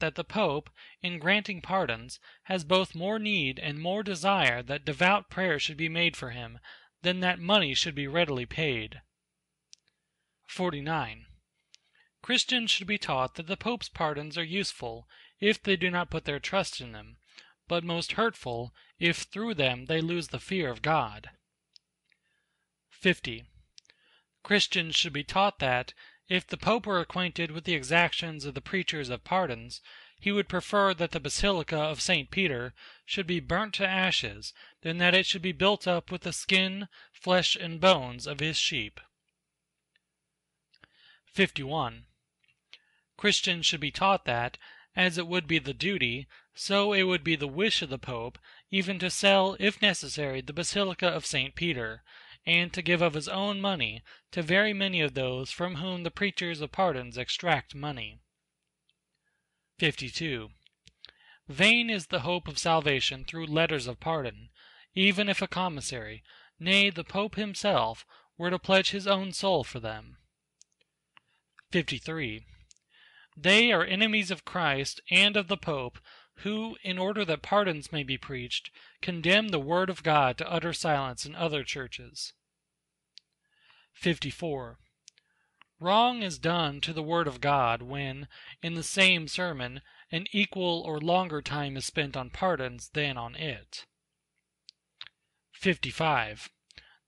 that the Pope, in granting pardons, has both more need and more desire that devout prayer should be made for him than that money should be readily paid. 49. Christians should be taught that the Pope's pardons are useful if they do not put their trust in them, but most hurtful if through them they lose the fear of God. 50. Christians should be taught that, if the Pope were acquainted with the exactions of the preachers of pardons, he would prefer that the Basilica of St. Peter should be burnt to ashes than that it should be built up with the skin, flesh, and bones of his sheep. 51. Christians should be taught that, as it would be the duty, so it would be the wish of the Pope, even to sell, if necessary, the Basilica of St. Peter, and to give of his own money to very many of those from whom the preachers of pardons extract money. 52. Vain is the hope of salvation through letters of pardon, even if a commissary, nay, the Pope himself, were to pledge his own soul for them. 53. They are enemies of Christ and of the Pope, who, in order that pardons may be preached, condemn the word of God to utter silence in other churches. 54. Wrong is done to the word of God when, in the same sermon, an equal or longer time is spent on pardons than on it. 55.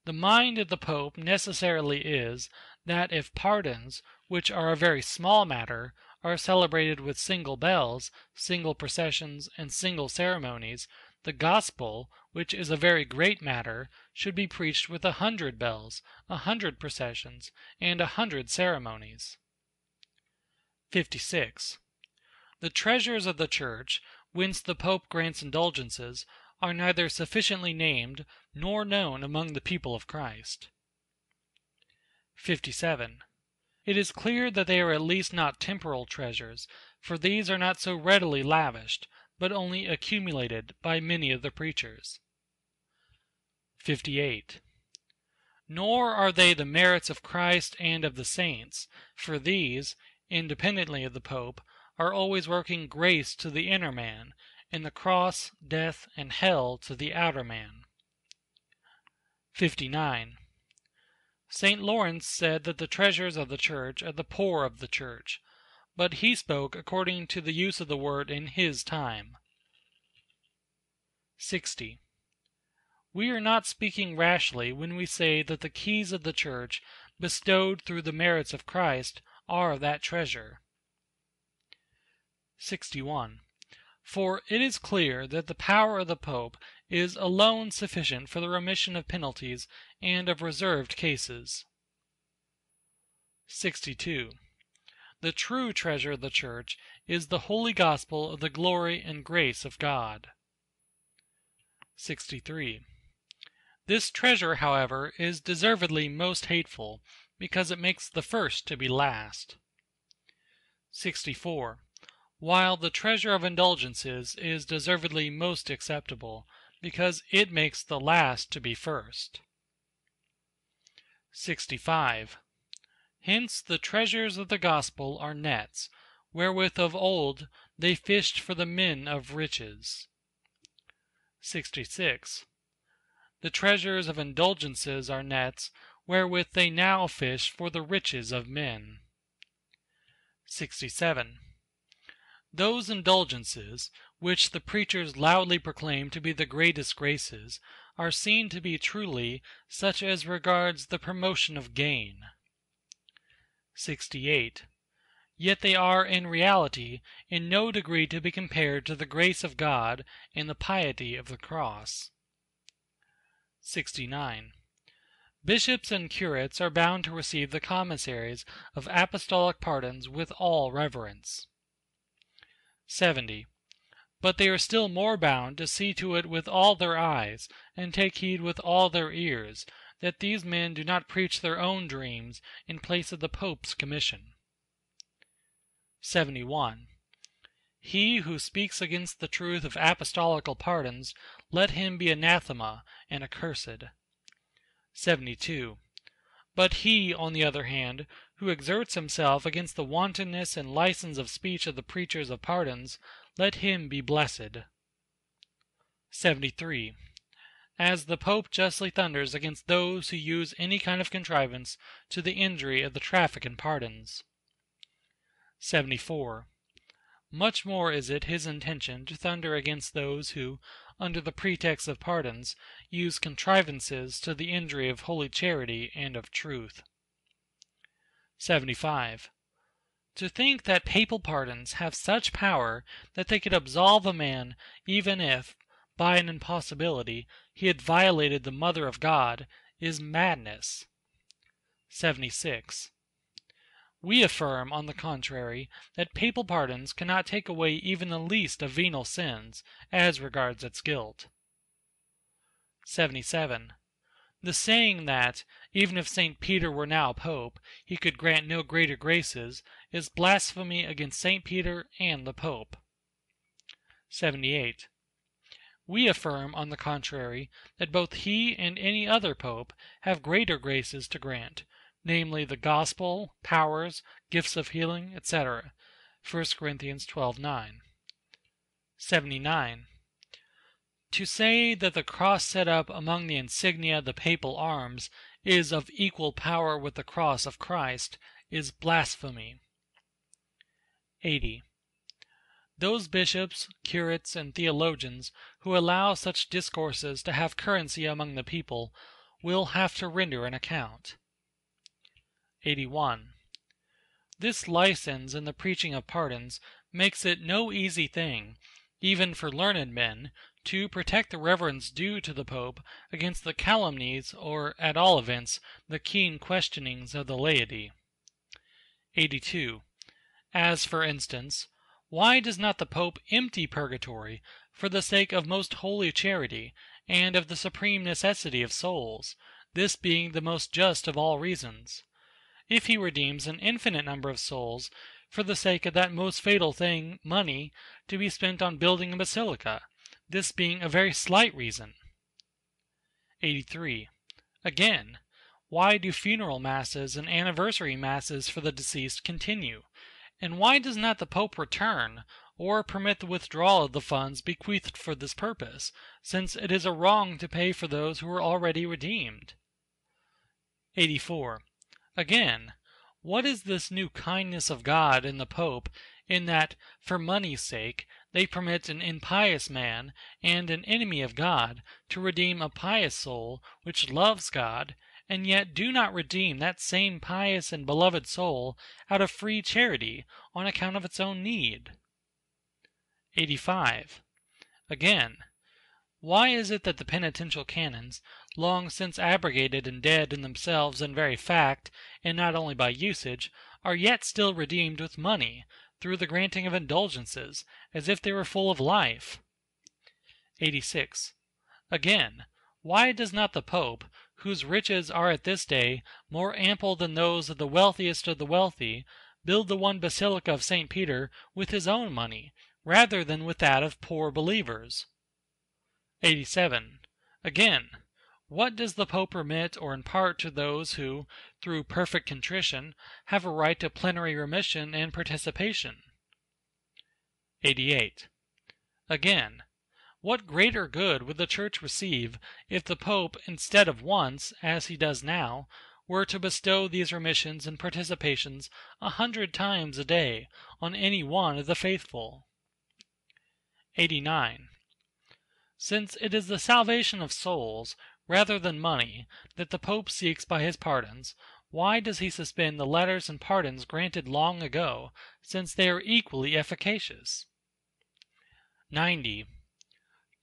The mind of the Pope necessarily is, that if pardons, which are a very small matter, are celebrated with single bells, single processions, and single ceremonies, the Gospel, which is a very great matter, should be preached with 100 bells, 100 processions, and 100 ceremonies. 56. The treasures of the Church, whence the Pope grants indulgences, are neither sufficiently named nor known among the people of Christ. 57. It is clear that they are at least not temporal treasures, for these are not so readily lavished, but only accumulated by many of the preachers. 58. Nor are they the merits of Christ and of the saints, for these, independently of the Pope, are always working grace to the inner man, and the cross, death, and hell to the outer man. 59. St. Lawrence said that the treasures of the Church are the poor of the Church, but he spoke according to the use of the word in his time. 60. We are not speaking rashly when we say that the keys of the Church, bestowed through the merits of Christ, are that treasure. 61. For it is clear that the power of the Pope is alone sufficient for the remission of penalties and of reserved cases. 62. The true treasure of the Church is the holy gospel of the glory and grace of God. 63. This treasure, however, is deservedly most hateful, because it makes the first to be last. 64. While the treasure of indulgences is deservedly most acceptable, because it makes the last to be first. 65. Hence the treasures of the gospel are nets, wherewith of old they fished for the men of riches. 66. The treasures of indulgences are nets, wherewith they now fish for the riches of men. 67. Those indulgences, which the preachers loudly proclaim to be the greatest graces, are seen to be truly such as regards the promotion of gain. 68. Yet they are in reality in no degree to be compared to the grace of God and the piety of the cross. 69. Bishops and curates are bound to receive the commissaries of apostolic pardons with all reverence. 70. But they are still more bound to see to it with all their eyes, and take heed with all their ears, that these men do not preach their own dreams in place of the Pope's commission. 71. He who speaks against the truth of apostolical pardons, let him be anathema and accursed. 72. But he, on the other hand, who exerts himself against the wantonness and license of speech of the preachers of pardons, let him be blessed. 73. As the Pope justly thunders against those who use any kind of contrivance to the injury of the traffic in pardons. 74. Much more is it his intention to thunder against those who, under the pretext of pardons, use contrivances to the injury of holy charity and of truth. 75. To think that papal pardons have such power that they could absolve a man even if, by an impossibility, he had violated the Mother of God, is madness. 76. We affirm, on the contrary, that papal pardons cannot take away even the least of venial sins, as regards its guilt. 77. The saying that, even if St. Peter were now Pope, he could grant no greater graces, is blasphemy against St. Peter and the Pope. 78. We affirm, on the contrary, that both he and any other Pope have greater graces to grant, namely the Gospel, powers, gifts of healing, etc. 1 Corinthians 12:9. 79. To say that the cross set up among the insignia of the papal arms is of equal power with the cross of Christ is blasphemy. 80. Those bishops, curates, and theologians who allow such discourses to have currency among the people will have to render an account. 81. This license in the preaching of pardons makes it no easy thing, even for learned men, to protect the reverence due to the Pope against the calumnies, or, at all events, the keen questionings of the laity. 82. As, for instance, why does not the Pope empty purgatory for the sake of most holy charity, and of the supreme necessity of souls, this being the most just of all reasons? If he redeems an infinite number of souls for the sake of that most fatal thing, money, to be spent on building a basilica, this being a very slight reason. 83. Again, why do funeral masses and anniversary masses for the deceased continue? And why does not the Pope return, or permit the withdrawal of the funds bequeathed for this purpose, since it is a wrong to pay for those who are already redeemed? 84. Again, what is this new kindness of God in the Pope, in that, for money's sake, they permit an impious man and an enemy of God to redeem a pious soul which loves God, and yet do not redeem that same pious and beloved soul out of free charity on account of its own need? 85. Again, why is it that the penitential canons, long since abrogated and dead in themselves and very fact, and not only by usage, are yet still redeemed with money, through the granting of indulgences, as if they were full of life? 86. Again, why does not the Pope, whose riches are at this day more ample than those of the wealthiest of the wealthy, build the one basilica of St. Peter with his own money, rather than with that of poor believers? 87. Again, what does the Pope remit or impart to those who, through perfect contrition, have a right to plenary remission and participation? 88. Again, what greater good would the Church receive if the Pope, instead of once, as he does now, were to bestow these remissions and participations 100 times a day on any one of the faithful? 89. Since it is the salvation of souls, rather than money, that the Pope seeks by his pardons, why does he suspend the letters and pardons granted long ago, since they are equally efficacious? 90.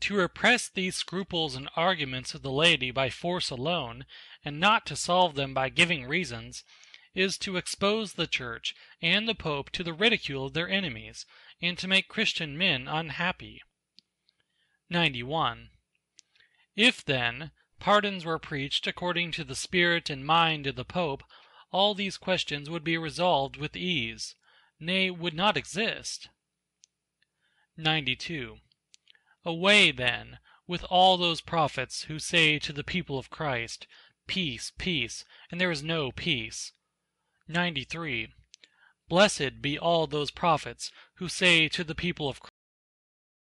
To repress these scruples and arguments of the laity by force alone, and not to solve them by giving reasons, is to expose the Church and the Pope to the ridicule of their enemies, and to make Christian men unhappy. 91. If, then, pardons were preached according to the spirit and mind of the Pope, all these questions would be resolved with ease, nay, would not exist. 92. Away, then, with all those prophets who say to the people of Christ, Peace, peace, and there is no peace. 93. Blessed be all those prophets who say to the people of